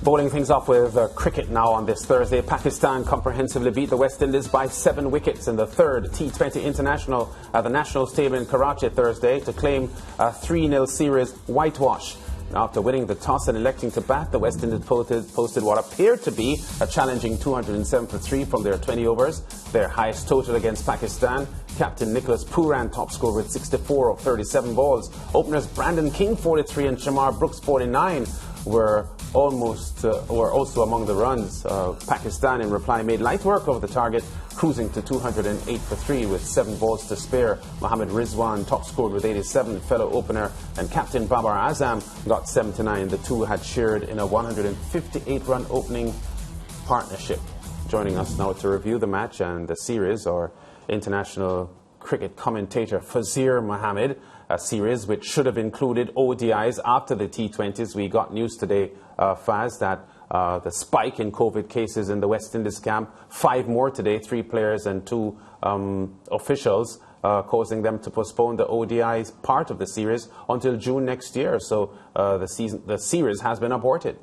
Bowling things off with cricket now on this Thursday. Pakistan comprehensively beat the West Indies by 7 wickets in the third T20 International at the National Stadium in Karachi Thursday to claim a 3-0 series whitewash. After winning the toss and electing to bat, the West Indies posted what appeared to be a challenging 207 for 3 from their 20 overs. Their highest total against Pakistan. Captain Nicholas Pooran top scorer with 64 of 37 balls. Openers Brandon King 43 and Shamar Brooks 49 were also among the runs. Pakistan in reply made light work of the target, cruising to 208 for 3 with 7 balls to spare. Mohammed Rizwan top scored with 87. Fellow opener and captain Babar Azam got 79. The two had shared in a 158-run opening partnership. Joining us now to review the match and the series are international cricket commentator Fazeer Mohammed. A series which should have included ODIs after the T20s. We got news today, Faz, that the spike in COVID cases in the West Indies camp, 5 more today, 3 players and 2 officials, causing them to postpone the ODIs part of the series until June next year. So the series has been aborted.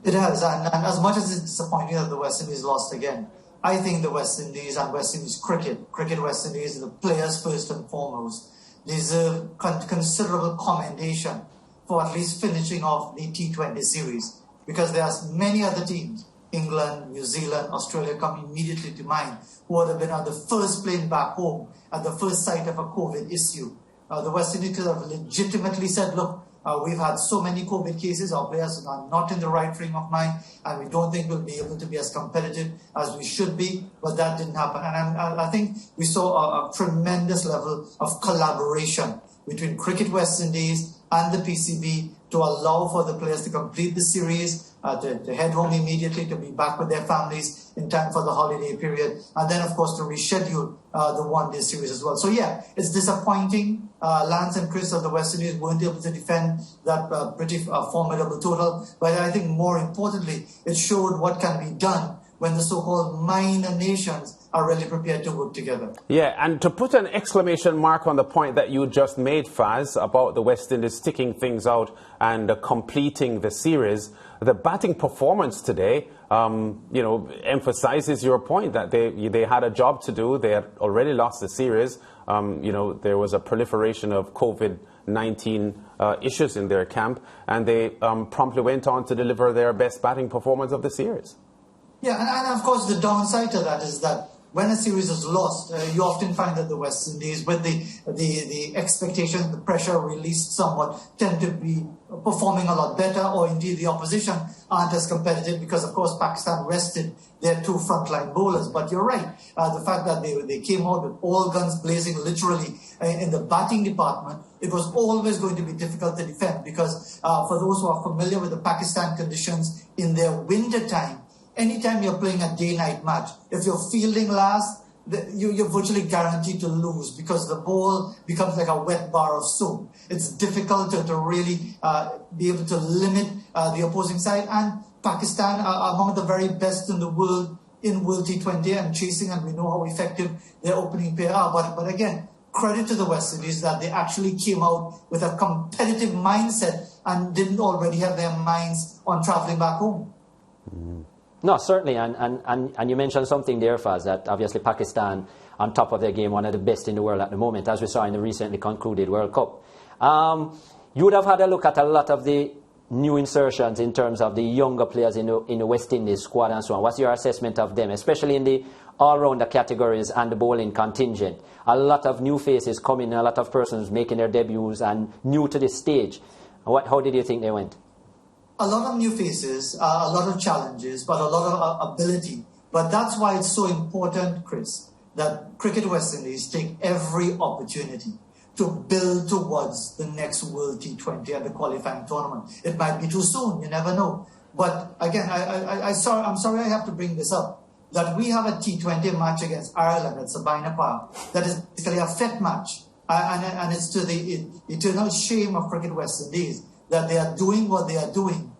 It has, and as much as it's disappointing that the West Indies lost again, I think the West Indies and West Indies cricket West Indies, the players first and foremost, deserve considerable commendation for at least finishing off the T20 series, because there are many other teams, England, New Zealand, Australia, come immediately to mind, who would have been on the first plane back home at the first sight of a COVID issue. The West Indies could have legitimately said, look, we've had so many COVID cases, our players are not in the right frame of mind, and we don't think we'll be able to be as competitive as we should be, but that didn't happen. And I think we saw a tremendous level of collaboration between Cricket West Indies and the PCB to allow for the players to complete the series, to head home immediately, to be back with their families in time for the holiday period, and then, of course, to reschedule the one-day series as well. So, yeah, it's disappointing. Lance and Chris of the West Indies weren't able to defend that pretty formidable total, but I think more importantly, it showed what can be done when the so-called minor nations are really prepared to work together. Yeah, and to put an exclamation mark on the point that you just made, Faz, about the West Indies sticking things out and completing the series, the batting performance today, emphasizes your point that they had a job to do. They had already lost the series. There was a proliferation of COVID-19 issues in their camp, and they promptly went on to deliver their best batting performance of the series. Yeah, and of course the downside to that is that when a series is lost, you often find that the West Indies, with the expectation, the pressure released somewhat, tend to be performing a lot better, or indeed the opposition aren't as competitive because, of course, Pakistan rested their 2 frontline bowlers. But you're right, the fact that they came out with all guns blazing literally in the batting department, it was always going to be difficult to defend because for those who are familiar with the Pakistan conditions in their winter time, anytime you're playing a day-night match, if you're fielding last, you're virtually guaranteed to lose because the ball becomes like a wet bar of soap. It's difficult to really be able to limit the opposing side. And Pakistan are among the very best in the world in World T20 and chasing, and we know how effective their opening pair are. But again, credit to the West Indies that they actually came out with a competitive mindset and didn't already have their minds on traveling back home. No, certainly, and you mentioned something there, Faz, that obviously Pakistan, on top of their game, one of the best in the world at the moment, as we saw in the recently concluded World Cup. You would have had a look at a lot of the new insertions in terms of the younger players in the West Indies squad and so on. What's your assessment of them, especially in the all-rounder categories and the bowling contingent? A lot of new faces coming, a lot of persons making their debuts and new to the stage. How did you think they went? A lot of new faces, a lot of challenges, but a lot of ability. But that's why it's so important, Chris, that Cricket West Indies take every opportunity to build towards the next World T20 and the qualifying tournament. It might be too soon, you never know. But again, I'm sorry I have to bring this up, that we have a T20 match against Ireland at Sabina Park that is basically a FET match. And it's to the eternal shame of Cricket West Indies that they are doing what they are doing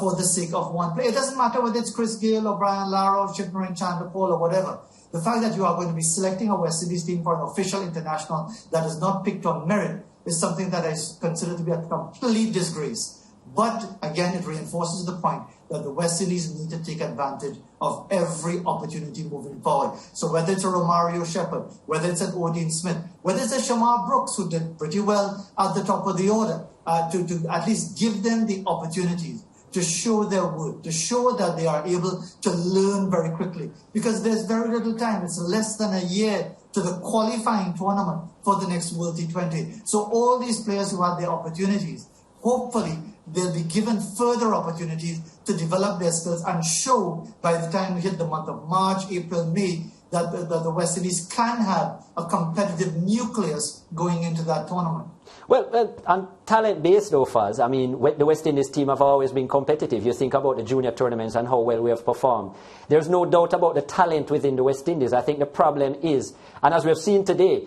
for the sake of one player. It doesn't matter whether it's Chris Gayle or Brian Lara or Chipnering Chanderpaul or whatever. The fact that you are going to be selecting a West Indies team for an official international that is not picked on merit is something that I consider to be a complete disgrace But again, it reinforces the point that the West Indies need to take advantage of every opportunity moving forward. So whether it's a Romario Shepherd, whether it's an Odin Smith, whether it's a Shamar Brooks, who did pretty well at the top of the order, to at least give them the opportunities to show their worth, to show that they are able to learn very quickly. Because there's very little time. It's less than a year to the qualifying tournament for the next World T20. So all these players who had their opportunities, hopefully they'll be given further opportunities to develop their skills and show by the time we hit the month of March, April, May, that the West Indies can have a competitive nucleus going into that tournament. Well, on talent-based though, Faz, I mean, the West Indies team have always been competitive. You think about the junior tournaments and how well we have performed. There's no doubt about the talent within the West Indies. I think the problem is, and as we have seen today,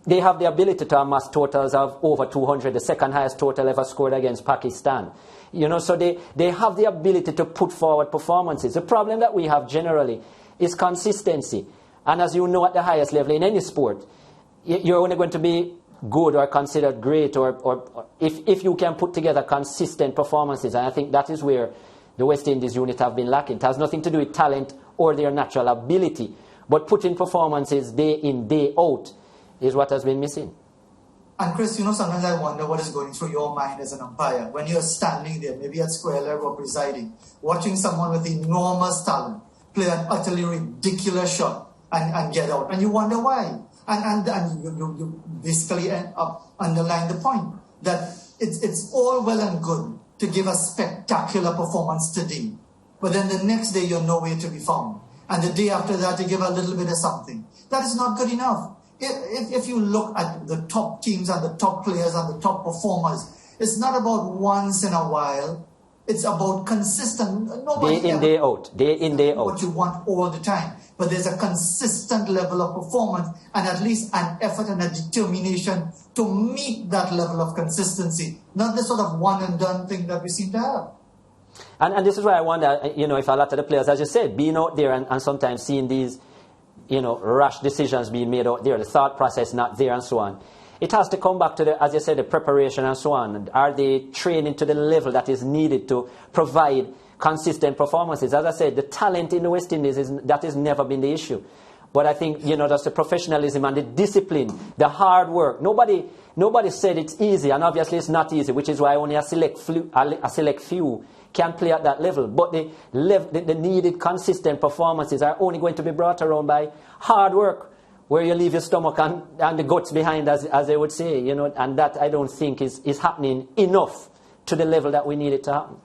they have the ability to amass totals of over 200, the second highest total ever scored against Pakistan. You know, so they have the ability to put forward performances. The problem that we have generally is consistency. And as you know, at the highest level in any sport, you're only going to be good or considered great or if you can put together consistent performances. And I think that is where the West Indies unit have been lacking. It has nothing to do with talent or their natural ability, but putting performances day in, day out is what has been missing. And Chris, you know, sometimes I wonder what is going through your mind as an umpire when you're standing there, maybe at square leg or presiding, watching someone with enormous talent play an utterly ridiculous shot and get out. And you wonder why. And you basically end up underlying the point that it's all well and good to give a spectacular performance today, but then the next day you're nowhere to be found. And the day after that you give a little bit of something. That is not good enough. If you look at the top teams and the top players and the top performers, it's not about once in a while. It's about consistent. Day in, day out. Day in, day out. What you want all the time. But there's a consistent level of performance and at least an effort and a determination to meet that level of consistency. Not the sort of one and done thing that we seem to have. And this is why I wonder, you know, if a lot of the players, as you said, being out there and sometimes seeing these, you know, rash decisions being made out there, the thought process not there and so on. It has to come back to, the, as you said, the preparation and so on. Are they training to the level that is needed to provide consistent performances? As I said, the talent in the West Indies, that has never been the issue. But I think, you know, that's the professionalism and the discipline, the hard work. Nobody said it's easy, and obviously it's not easy, which is why only a select few can play at that level. But the needed consistent performances are only going to be brought around by hard work, where you leave your stomach and the guts behind, as they would say, you know, and that I don't think is happening enough to the level that we need it to happen.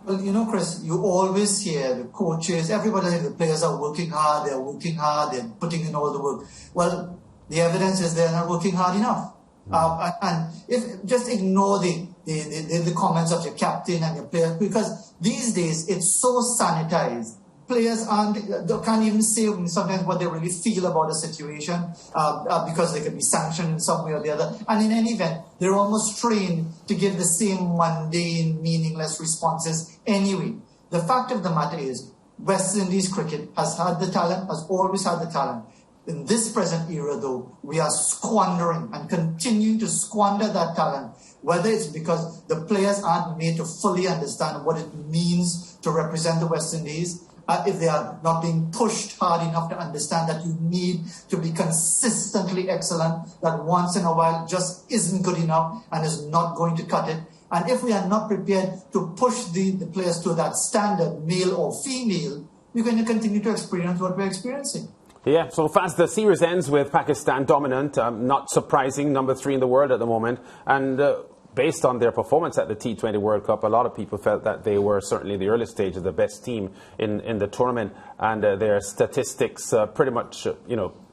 Well, you know, Chris, you always hear the coaches, everybody saying the players are working hard, they're putting in all the work. Well, the evidence is they're not working hard enough. And if just ignore the comments of your captain and your players, because these days it's so sanitized. Players can't even say sometimes what they really feel about a situation because they could be sanctioned in some way or the other. And in any event, they're almost trained to give the same mundane, meaningless responses anyway. The fact of the matter is, West Indies cricket has had the talent, has always had the talent. In this present era, though, we are squandering and continuing to squander that talent, whether it's because the players aren't made to fully understand what it means to represent the West Indies, if they are not being pushed hard enough to understand that you need to be consistently excellent, that once in a while just isn't good enough and is not going to cut it. And if we are not prepared to push the players to that standard, male or female, we're going to continue to experience what we're experiencing. Yeah, so fast the series ends with Pakistan dominant, not surprising, number 3 in the world at the moment. And based on their performance at the T20 World Cup, a lot of people felt that they were certainly the early stages the best team in the tournament, and their statistics pretty much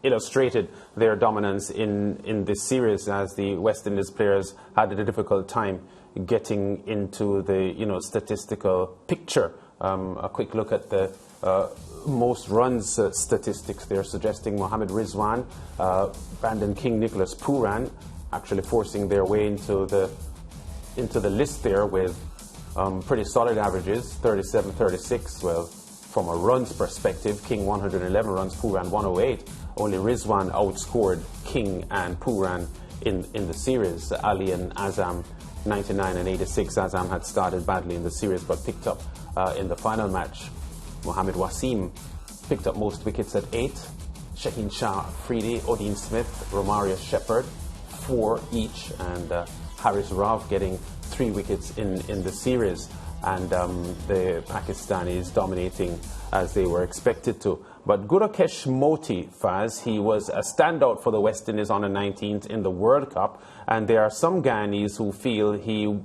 illustrated their dominance in this series, as the West Indies players had a difficult time getting into the statistical picture. A quick look at the most runs statistics. They're suggesting Mohammed Rizwan, Brandon King, Nicholas Pooran actually forcing their way into the list there with pretty solid averages, 37, 36. Well, from a runs perspective, King 111 runs, Pooran 108. Only Rizwan outscored King and Pooran in the series. Ali and Azam 99 and 86. Azam had started badly in the series but picked up in the final match. Mohammed Wasim picked up most wickets at 8. Shaheen Shah Afridi, Odin Smith, Romarius Shepherd, 4 each, and Haris Rav getting 3 wickets in the series. And the Pakistanis dominating as they were expected to. But Gurukesh Motie, Faz, he was a standout for the West Indies on the 19th in the World Cup, and there are some Guyanese who feel he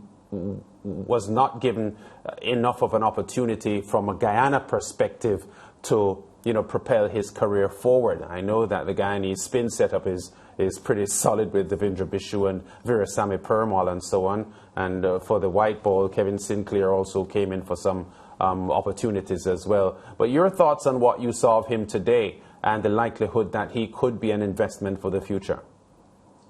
was not given enough of an opportunity from a Guyana perspective to, propel his career forward. I know that the Guyanese spin setup is pretty solid with Devendra Bishu and Virasamy Permal and so on. And for the white ball, Kevin Sinclair also came in for some opportunities as well. But your thoughts on what you saw of him today and the likelihood that he could be an investment for the future?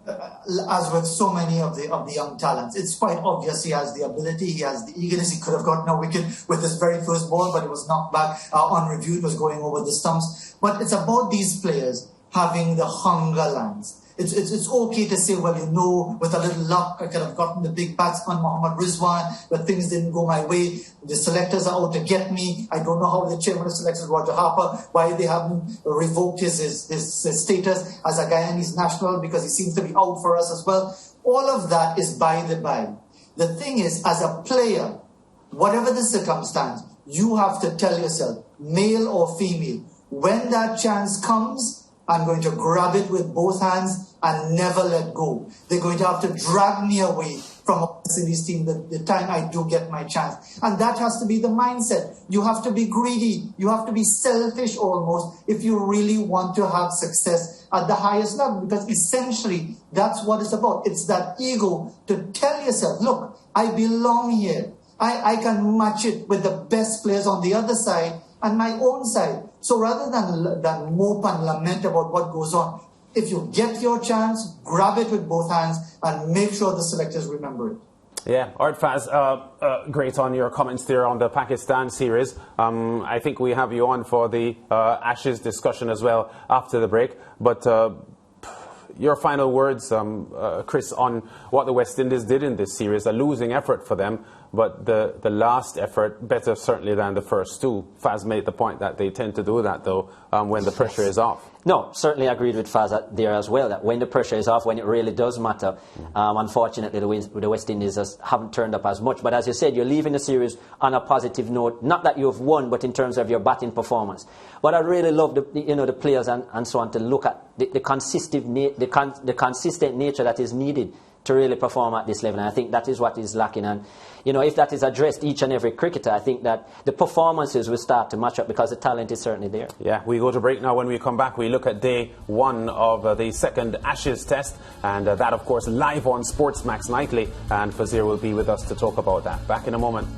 As with so many of the young talents, it's quite obvious he has the ability, he has the eagerness. He could have gotten a wicket with his very first ball, but it was knocked back on review. It was going over the stumps. But it's about these players having the hunger, Lance. It's okay to say, well, with a little luck, I could have gotten the big batsman, Mohammad Rizwan, but things didn't go my way. The selectors are out to get me. I don't know how the chairman of selectors, Roger Harper, why they haven't revoked his status as a Guyanese national, because he seems to be out for us as well. All of that is by the by. The thing is, as a player, whatever the circumstance, you have to tell yourself, male or female, when that chance comes, I'm going to grab it with both hands and never let go. They're going to have to drag me away from a West Indies team the time I do get my chance. And that has to be the mindset. You have to be greedy. You have to be selfish almost if you really want to have success at the highest level. Because essentially, that's what it's about. It's that ego to tell yourself, look, I belong here. I can match it with the best players on the other side and my own side. So rather than mope and lament about what goes on, if you get your chance, grab it with both hands and make sure the selectors remember it. Yeah, all right, Faz, great on your comments there on the Pakistan series. I think we have you on for the Ashes discussion as well after the break. But your final words, Chris, on what the West Indies did in this series, a losing effort for them, but the last effort better certainly than the first two. Faz made the point that they tend to do that, though, when the pressure is off. No, certainly agreed with Faz there as well, that when the pressure is off, when it really does matter, unfortunately the West Indies haven't turned up as much. But as you said, you're leaving the series on a positive note, not that you've won, but in terms of your batting performance. But I really love the players and so on to look at the consistent nature that is needed to really perform at this level, and I think that is what is lacking. And if that is addressed each and every cricketer, I think that the performances will start to match up because the talent is certainly there. Yeah, we go to break now. When we come back, we look at day 1 of the second Ashes test, and that, of course, live on Sportsmax nightly, and Fazeer will be with us to talk about that. Back in a moment.